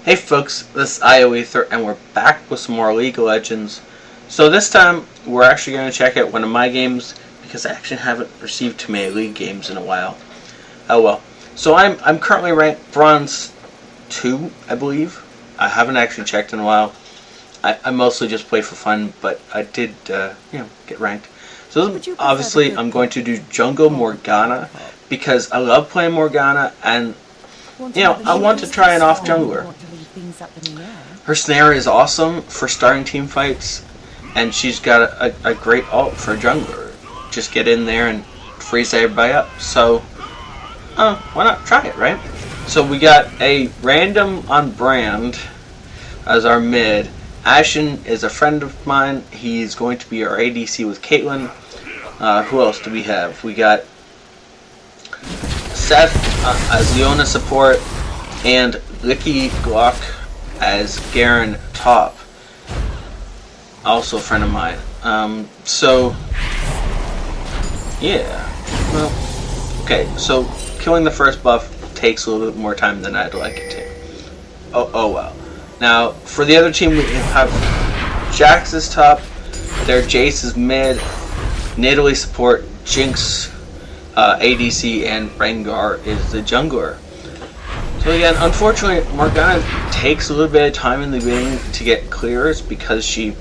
Hey folks, this is ioether and we're back with some more League of Legends. So this time we're actually going to check out one of my games because I actually haven't received too many League games in a while. Oh well. So I'm currently ranked Bronze 2, I believe. I haven't actually checked in a while. I mostly just play for fun, but I did get ranked. So obviously I'm going to do Jungle Morgana because I love playing Morgana and I want to try an off jungler. Her snare is awesome for starting team fights, and she's got a great ult for a jungler. Just get in there and freeze everybody up. So, why not try it, right? So we got a random on brand as our mid. Ashen is a friend of mine. He's going to be our ADC with Caitlyn. Who else do we have? We got Seth as Leona support, and Licky Glock as Garen top, also a friend of mine. Okay, so killing the first buff takes a little bit more time than I'd like it to. Oh well. Now, for the other team, we have Jax is top, their Jace is mid, Nidalee support, Jinx ADC, and Rengar is the jungler. So again, unfortunately, Morgana takes a little bit of time in the beginning to get clears because she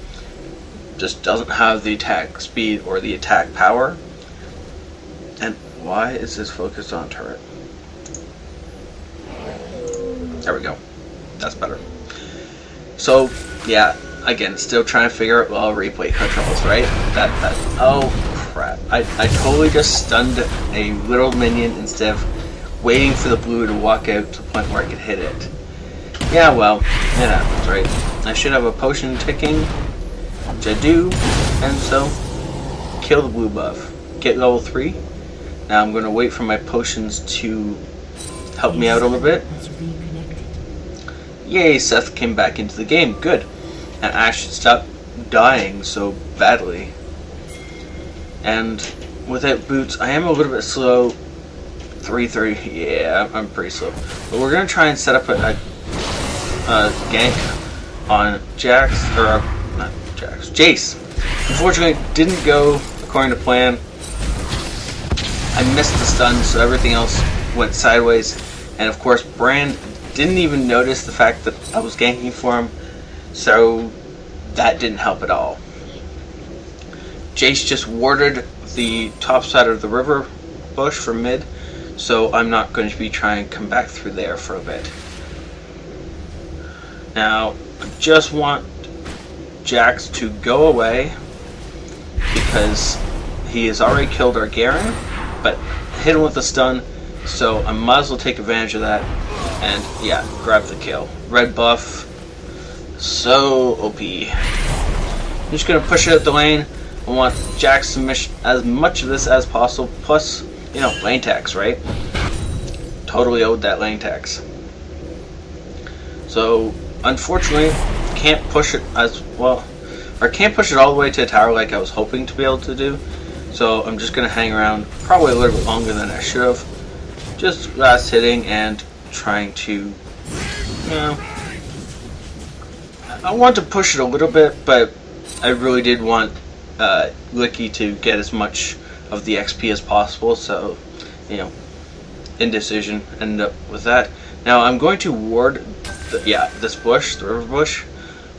just doesn't have the attack speed or the attack power. And why is this focused on turret? There we go. That's better. So yeah, again, still trying to figure out replay controls, right? Oh crap! I totally just stunned a little minion instead of waiting for the blue to walk out to the point where I could hit it. Yeah, well, it happens, right? I should have a potion ticking, which I do, and so kill the blue buff. Get level 3. Now I'm going to wait for my potions to help me out a little bit. Yay, Seth came back into the game. Good. And Ash stopped dying so badly. And without boots, I am a little bit slow. 330, yeah, I'm pretty slow. But we're gonna try and set up a gank on Jace. Unfortunately, didn't go according to plan. I missed the stun, so everything else went sideways. And of course, Bran didn't even notice the fact that I was ganking for him, so that didn't help at all. Jace just warded the top side of the river bush for mid, so I'm not going to be trying to come back through there for a bit. Now, I just want Jax to go away because he has already killed our Garen, but hit him with a stun, so I might as well take advantage of that and, yeah, grab the kill. Red buff, so OP. I'm just going to push it up the lane. I want Jax to miss as much of this as possible, plus, lane tax, right? Totally owed that lane tax. So, unfortunately, can't push it as well, or can't push it all the way to a tower like I was hoping to be able to do. So, I'm just going to hang around probably a little bit longer than I should have. Just last hitting and trying to, I want to push it a little bit, but I really did want Licky to get as much of the XP as possible, so indecision ended up with that. Now I'm going to ward this bush, the river bush,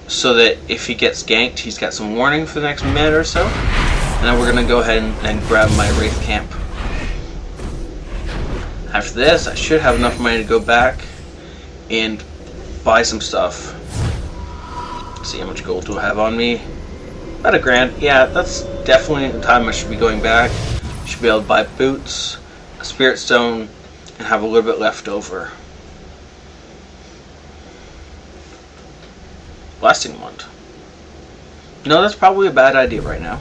so that if he gets ganked, he's got some warning for the next minute or so. And then we're gonna go ahead and grab my Wraith camp. After this, I should have enough money to go back and buy some stuff. Let's see, how much gold do I have on me? About $1,000. Yeah, that's definitely the time I should be going back. Should be able to buy boots, a spirit stone, and have a little bit left over. Blasting wand. No, that's probably a bad idea right now.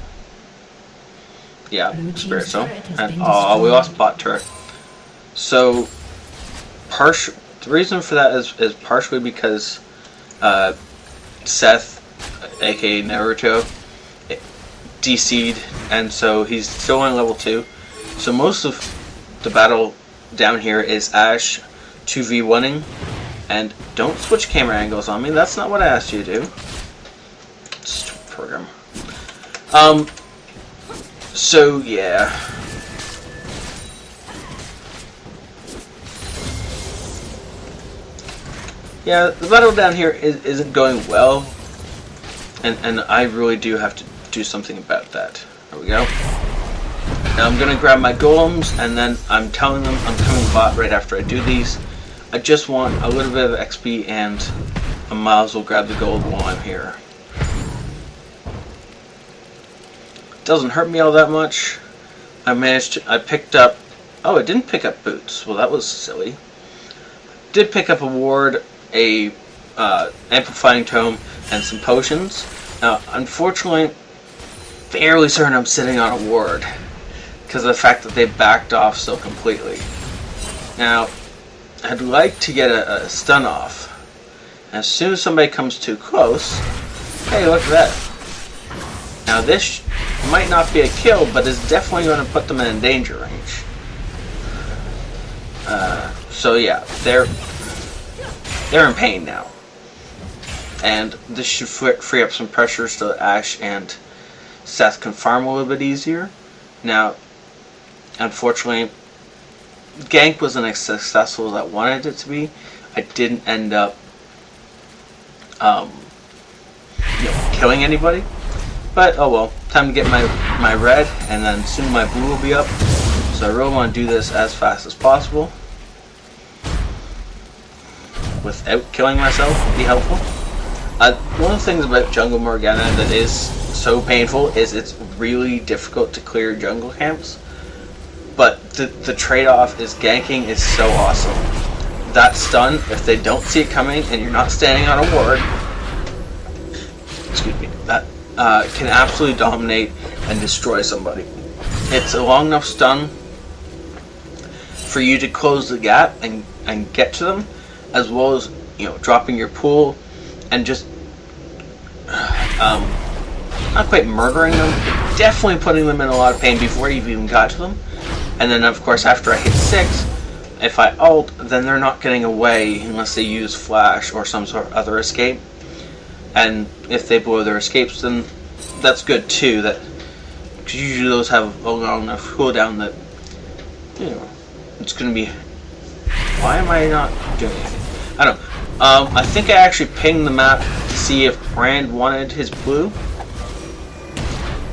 Yeah, spirit stone. And we lost bot turret. So, the reason for that is partially because Seth, aka Naruto, DC'd, and so he's still on level 2. So most of the battle down here is Ash 2v1ing And don't switch camera angles on me. That's not what I asked you to do. Stupid program. So yeah. Yeah, the battle down here isn't going well. And I really do have to do something about that. There we go. Now I'm gonna grab my golems, and then I'm telling them I'm coming bot right after I do these. I just want a little bit of XP, and I might as well grab the gold while I'm here. Doesn't hurt me all that much. I picked up, oh, I didn't pick up boots. Well, that was silly. Did pick up a ward, a amplifying tome, and some potions. Now, unfortunately, fairly certain I'm sitting on a ward because of the fact that they backed off so completely. Now, I'd like to get a stun off. As soon as somebody comes too close, hey, look at that. Now, this might not be a kill, but it's definitely going to put them in danger range. So yeah, they're in pain now. And this should free up some pressure so that Ash and Seth can farm a little bit easier. Now, unfortunately, gank wasn't as successful as I wanted it to be. I didn't end up killing anybody. But oh well, time to get my red, and then soon my blue will be up. So I really want to do this as fast as possible without killing myself would be helpful. One of the things about jungle Morgana that is so painful is it's really difficult to clear jungle camps. But the trade-off is ganking is so awesome. That stun, if they don't see it coming and you're not standing on a ward, excuse me, that can absolutely dominate and destroy somebody. It's a long enough stun for you to close the gap and get to them, as well as dropping your pool and just not quite murdering them, but definitely putting them in a lot of pain before you've even got to them. And then of course after I hit 6, if I ult, then they're not getting away unless they use flash or some sort of other escape. And if they blow their escapes, then that's good too. That because usually those have a long enough cooldown that it's going to be. Why am I not doing anything? I don't know. I think I actually pinged the map to see if Brand wanted his blue,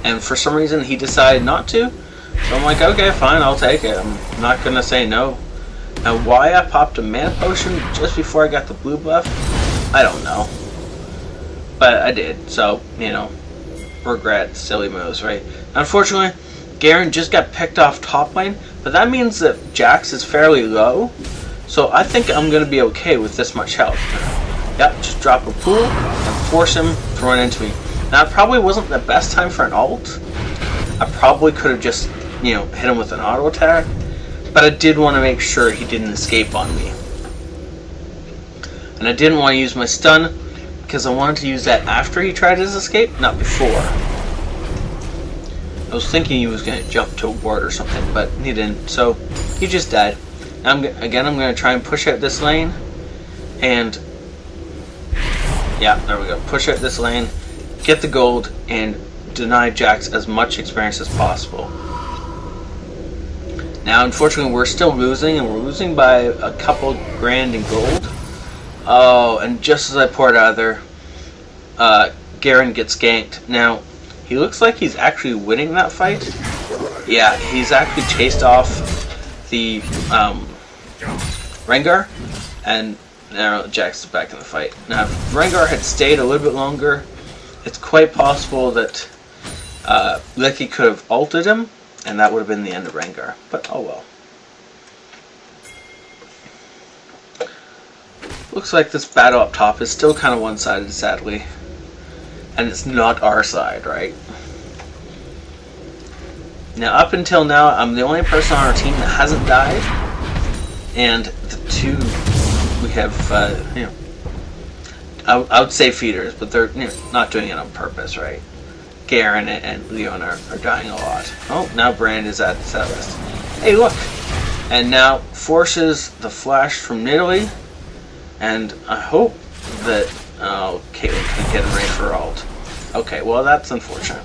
and for some reason he decided not to. So I'm like, okay, fine, I'll take it. I'm not going to say no. Now, why I popped a mana potion just before I got the blue buff, I don't know. But I did, so, regret, silly moves, right? Unfortunately, Garen just got picked off top lane, but that means that Jax is fairly low, so I think I'm going to be okay with this much health. Yep, just drop a pool and force him to run into me. Now, it probably wasn't the best time for an ult. I probably could have just, hit him with an auto attack, but I did want to make sure he didn't escape on me. And I didn't want to use my stun, because I wanted to use that after he tried his escape, not before. I was thinking he was going to jump to a ward or something, but he didn't, so he just died. Now I'm going to try and push out this lane, and yeah, there we go. Push out this lane, get the gold, and deny Jax as much experience as possible. Now, unfortunately, we're still losing, and we're losing by a couple grand in gold. Oh, and just as I pour it out of there, Garen gets ganked. Now, he looks like he's actually winning that fight. Yeah, he's actually chased off the Rengar, and now Jax is back in the fight. Now, if Rengar had stayed a little bit longer, it's quite possible that Licky could have ulted him, and that would have been the end of Rengar. But oh well. Looks like this battle up top is still kind of one-sided, sadly. And it's not our side, right? Now, up until now, I'm the only person on our team that hasn't died. And the two we have, I would say feeders, but they're not doing it on purpose, right? Garen and Leon are dying a lot. Oh, now Brand is at Celeste. Hey, look! And now forces the flash from Nidalee. And I hope that Caitlyn can get in range for her ult. Okay, well that's unfortunate.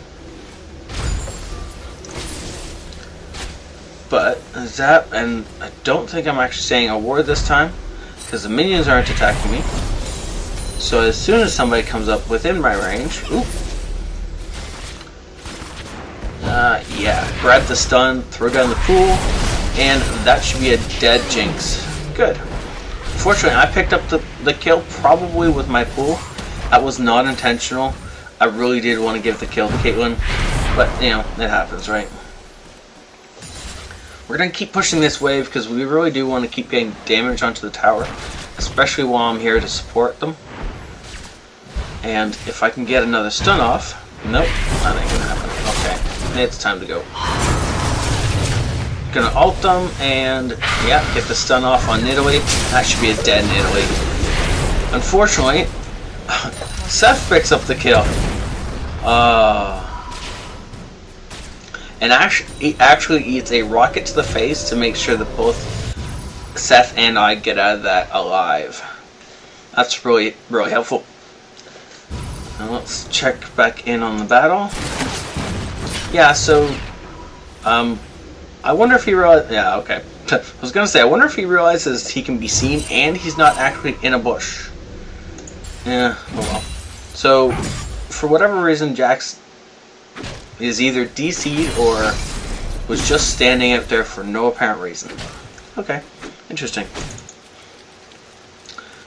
But that, and I don't think I'm actually saying a word this time, because the minions aren't attacking me. So as soon as somebody comes up within my range, yeah, grab the stun, throw down the pool, and that should be a dead Jinx. Good. Fortunately, I picked up the kill probably with my pool. That was not intentional. I really did want to give the kill to Caitlyn, but you know, it happens, right? We're going to keep pushing this wave because we really do want to keep getting damage onto the tower, especially while I'm here to support them. And if I can get another stun off, nope, that ain't going to happen. Okay, it's time to go. Gonna ult them and yeah, get the stun off on Nidalee. That should be a dead Nidalee. Unfortunately, Seth picks up the kill. And he actually eats a rocket to the face to make sure that both Seth and I get out of that alive. That's really, really helpful. Now let's check back in on the battle. Yeah, so I wonder if he realized. Yeah, okay. I was gonna say, I wonder if he realizes he can be seen and he's not actually in a bush. Yeah, oh well. So, for whatever reason, Jax is either DC'd or was just standing out there for no apparent reason. Okay, interesting.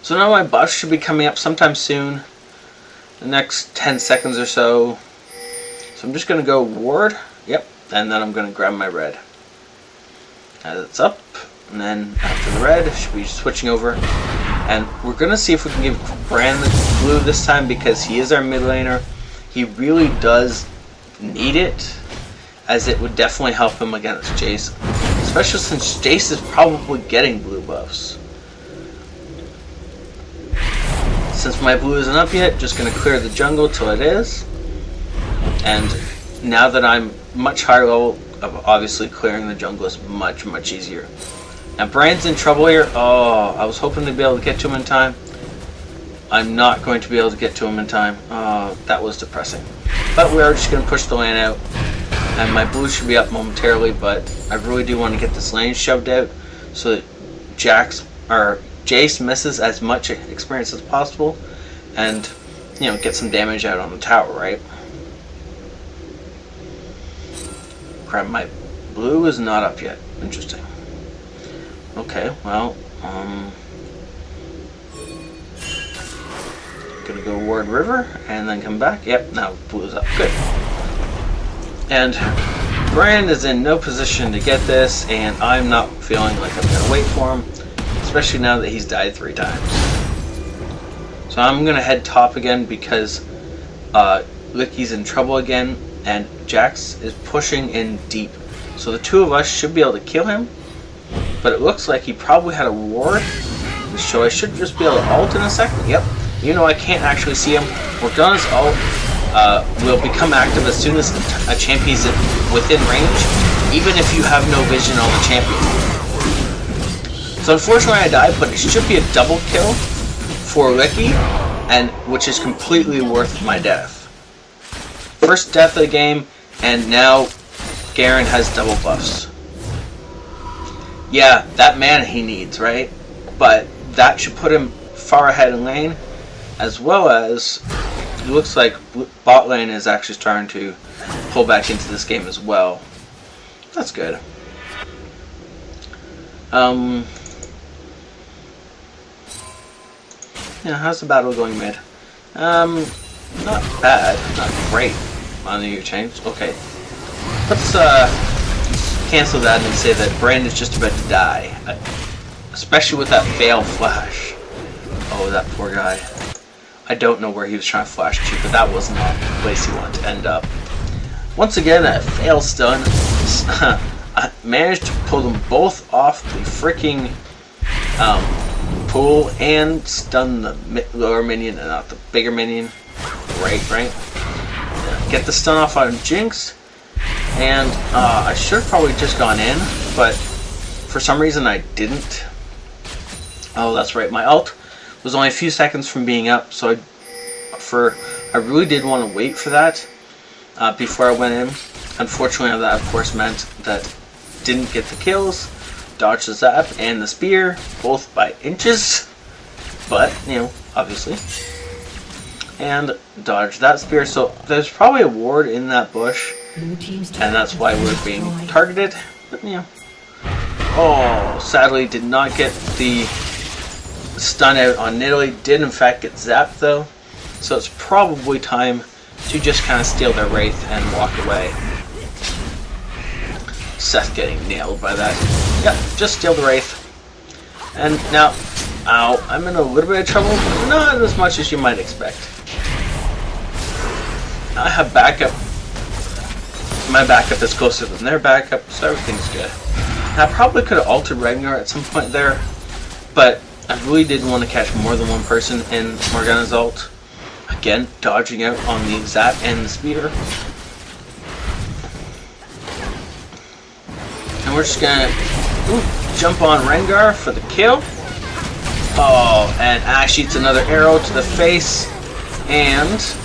So now my buff should be coming up sometime soon, the next 10 seconds or so. So I'm just gonna go ward, yep, and then I'm gonna grab my red. As it's up, and then after the red, should be switching over. And we're going to see if we can give Bran the blue this time because he is our mid laner. He really does need it, as it would definitely help him against Jace. Especially since Jace is probably getting blue buffs. Since my blue isn't up yet, just going to clear the jungle till it is. And now that I'm much higher level, obviously clearing the jungle is much, much easier. Now Bran's in trouble here. Oh, I was hoping to be able to get to him in time. I'm not going to be able to get to him in time. Oh, that was depressing. But we are just going to push the lane out. And my blue should be up momentarily, but I really do want to get this lane shoved out so that Jace misses as much experience as possible and, you know, get some damage out on the tower, right? Crap, my blue is not up yet. Interesting. Okay, well, gonna go ward river and then come back. Yep, now blue is up. Good. And Bran is in no position to get this, and I'm not feeling like I'm gonna wait for him, especially now that he's died 3 times. So I'm gonna head top again because Licky's in trouble again. And Jax is pushing in deep. So the two of us should be able to kill him. But it looks like he probably had a ward. So I should just be able to ult in a second. Yep. You know I can't actually see him. Morgana's ult will become active as soon as a champion is within range. Even if you have no vision on the champion. So unfortunately I died, but it should be a double kill for Licky. And which is completely worth my death. First death of the game, and now Garen has double buffs. Yeah, that mana he needs, right? But that should put him far ahead in lane, as well as it looks like bot lane is actually starting to pull back into this game as well. That's good. Yeah, how's the battle going mid? Not bad, not great on the change. Okay, let's cancel that and say that Bran is just about to die, especially with that fail flash. Oh, that poor guy. I don't know where he was trying to flash to, but that was not the place he wanted to end up. Once again, that fail stun. I managed to pull them both off the freaking pool and stun the lower minion and not the bigger minion. Right. Get the stun off on Jinx, and I should have probably just gone in, but for some reason I didn't. Oh, that's right, my ult was only a few seconds from being up, so I really did want to wait for that before I went in. Unfortunately, that of course meant that didn't get the kills, dodged the zap and the spear, both by inches, but obviously, and dodged that spear. So there's probably a ward in that bush, and that's why we're being targeted. But oh, sadly did not get the stun out on Nidalee. Did in fact get zapped though, so it's probably time to just kind of steal their Wraith and walk away. Seth getting nailed by that. Yep, just steal the Wraith. And now, ow, I'm in a little bit of trouble, but not as much as you might expect. I have backup. My backup is closer than their backup, so everything's good. I probably could have altered Rengar at some point there, but I really didn't want to catch more than one person in Morgana's ult. Again, dodging out on the zap and the speeder. And we're just gonna jump on Rengar for the kill. Oh, and Ashe eats another arrow to the face, and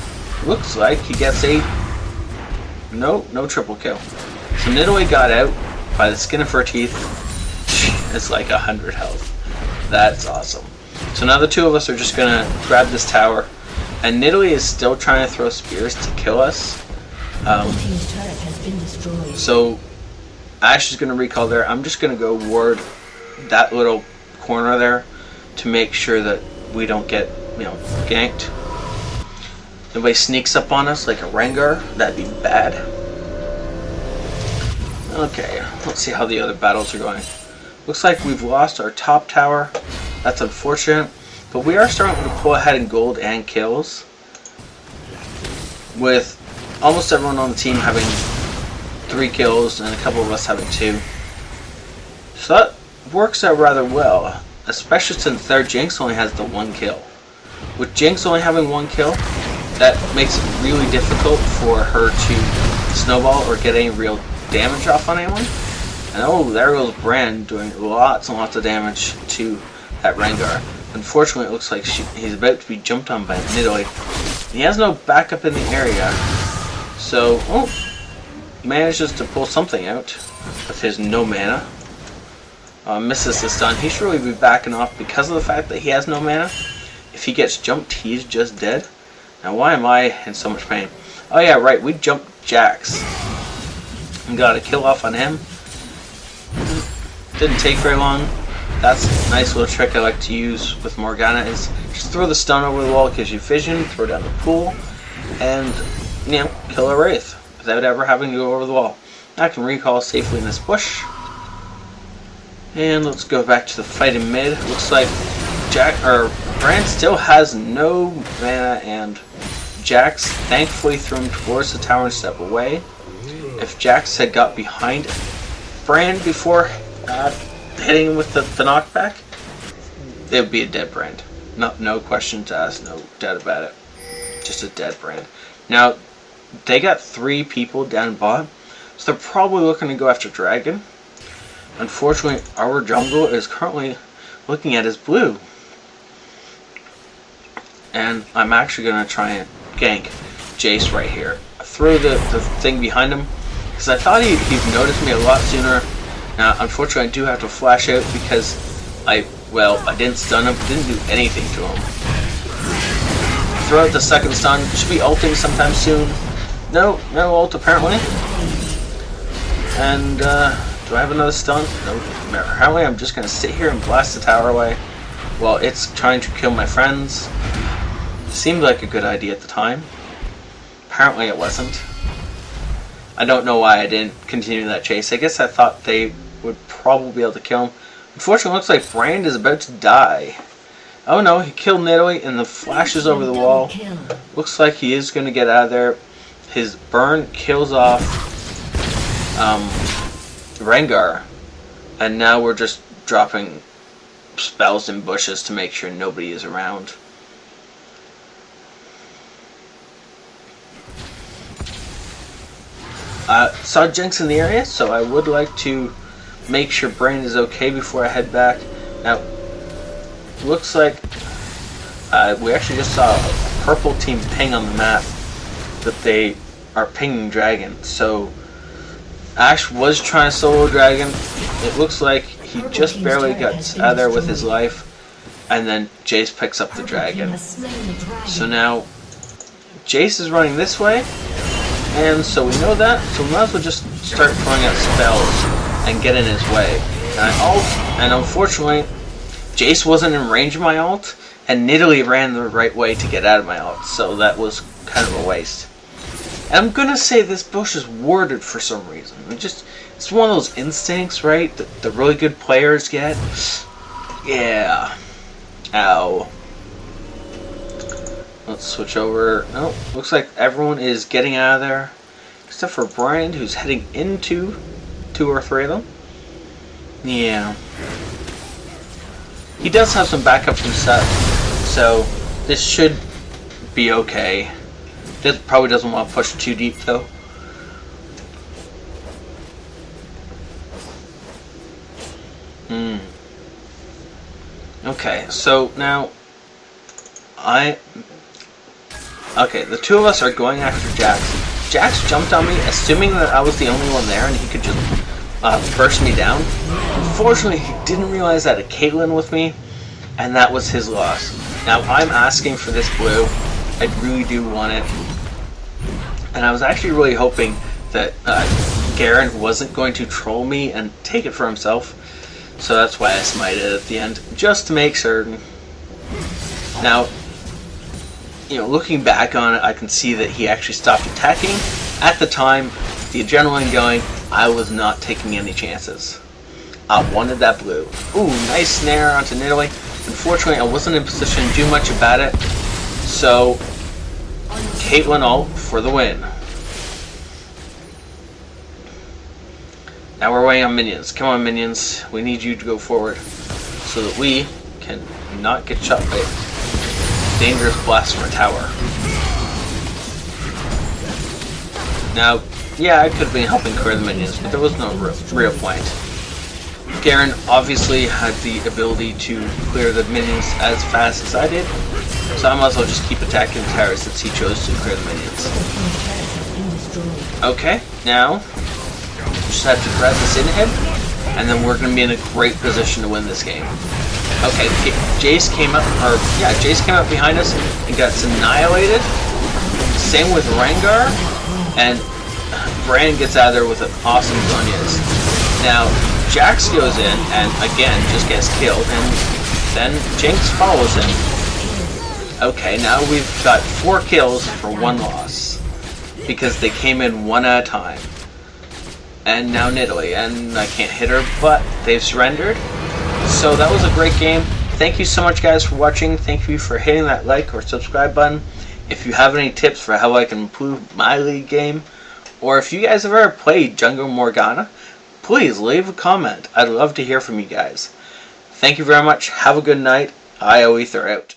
looks like he gets a no triple kill. So Nidalee got out by the skin of her teeth. It's like 100 health. That's awesome. So now the two of us are just gonna grab this tower, and Nidalee is still trying to throw spears to kill us. So Ashe is gonna recall there. I'm just gonna go ward that little corner there to make sure that we don't get ganked. Nobody sneaks up on us like a Rengar. That'd be bad. Okay, let's see how the other battles are going. Looks like we've lost our top tower. That's unfortunate, but we are starting to pull ahead in gold and kills, with almost everyone on the team having 3 kills and a couple of us having 2. So that works out rather well, especially since their Jinx only has the 1 kill. With Jinx only having 1 kill, that makes it really difficult for her to snowball or get any real damage off on anyone. And oh, there goes Brand doing lots and lots of damage to that Rengar. Unfortunately, it looks like he's about to be jumped on by Nidalee. He has no backup in the area, so manages to pull something out with his no mana. Misses the stun. He should really be backing off because of the fact that he has no mana. If he gets jumped, he's just dead. Now, why am I in so much pain? Oh yeah, right, we jumped Jax and got a kill off on him. Didn't take very long. That's a nice little trick I like to use with Morgana, is just throw the stun over the wall, gives you vision, throw down the pool, and kill a Wraith without ever having to go over the wall. I can recall safely in this bush. And let's go back to the fight in mid. Looks like Brand still has no mana, and Jax thankfully threw him towards the tower and step away. If Jax had got behind Brand before hitting him with the knockback, it would be a dead Brand. No questions asked, no doubt about it. Just a dead Brand. Now, they got 3 people down bottom, so they're probably looking to go after Dragon. Unfortunately, our jungle is currently looking at his blue. And I'm actually going to try and gank Jace right here. I threw the thing behind him because I thought he'd noticed me a lot sooner. Now, unfortunately, I do have to flash out because I didn't stun him, didn't do anything to him. Throw out the second stun. Should be ulting sometime soon. No ult apparently. And do I have another stun? No. Apparently, I'm just going to sit here and blast the tower away while it's trying to kill my friends. Seemed like a good idea at the time. Apparently it wasn't. I don't know why I didn't continue that chase. I guess I thought they would probably be able to kill him. Unfortunately, it looks like Brand is about to die. Oh no, he killed Nidalee and the flashes over the wall. Looks like he is going to get out of there. His burn kills off Rengar. And now we're just dropping spells in bushes to make sure nobody is around. Saw Jinx in the area, so I would like to make sure Brain is okay before I head back. Now, looks like we actually just saw a purple team ping on the map that they are pinging Dragon. So Ash was trying to solo Dragon. It looks like he just barely got out there with his life, and then Jace picks up the Dragon. So now Jace is running this way, and so we know that, so we might as well just start throwing out spells and get in his way. And unfortunately, Jace wasn't in range of my ult, and Nidalee ran the right way to get out of my ult, so that was kind of a waste. And I'm gonna say this bush is warded for some reason. It's one of those instincts, right, that the really good players get. Yeah. Ow. Let's switch over. Oh, looks like everyone is getting out of there, except for Brian, who's heading into 2 or 3 of them. Yeah. He does have some backup from Seth, so this should be okay. Probably doesn't want to push too deep, though. Okay, so now okay, the 2 of us are going after Jax. Jax jumped on me, assuming that I was the only one there and he could just burst me down. Unfortunately, he didn't realize I had a Caitlyn with me, and that was his loss. Now, I'm asking for this blue. I really do want it. And I was actually really hoping that Garen wasn't going to troll me and take it for himself. So that's why I smited at the end, just to make certain. Now, looking back on it, I can see that he actually stopped attacking. At the time, the adrenaline going, I was not taking any chances. I wanted that blue. Ooh, nice snare onto Nidalee. Unfortunately, I wasn't in position to do much about it. So, Caitlyn ult for the win. Now we're waiting on minions. Come on, minions. We need you to go forward so that we can not get shot by a dangerous blast from a tower. Now, yeah, I could have been helping clear the minions, but there was no real point. Garen obviously had the ability to clear the minions as fast as I did, so I might as well just keep attacking the towers since he chose to clear the minions. Okay, now just have to grab this in him, and then we're going to be in a great position to win this game. Okay, Jace came up behind us and got annihilated. Same with Rengar, and Bran gets out of there with an awesome Zhonya's. Now, Jax goes in and again just gets killed, and then Jinx follows him. Okay, now we've got 4 kills for 1 loss because they came in 1 at a time. And now Nidalee, and I can't hit her, but they've surrendered. So that was a great game. Thank you so much, guys, for watching. Thank you for hitting that like or subscribe button. If you have any tips for how I can improve my League game, or if you guys have ever played Jungle Morgana, please leave a comment. I'd love to hear from you guys. Thank you very much. Have a good night. ioether out.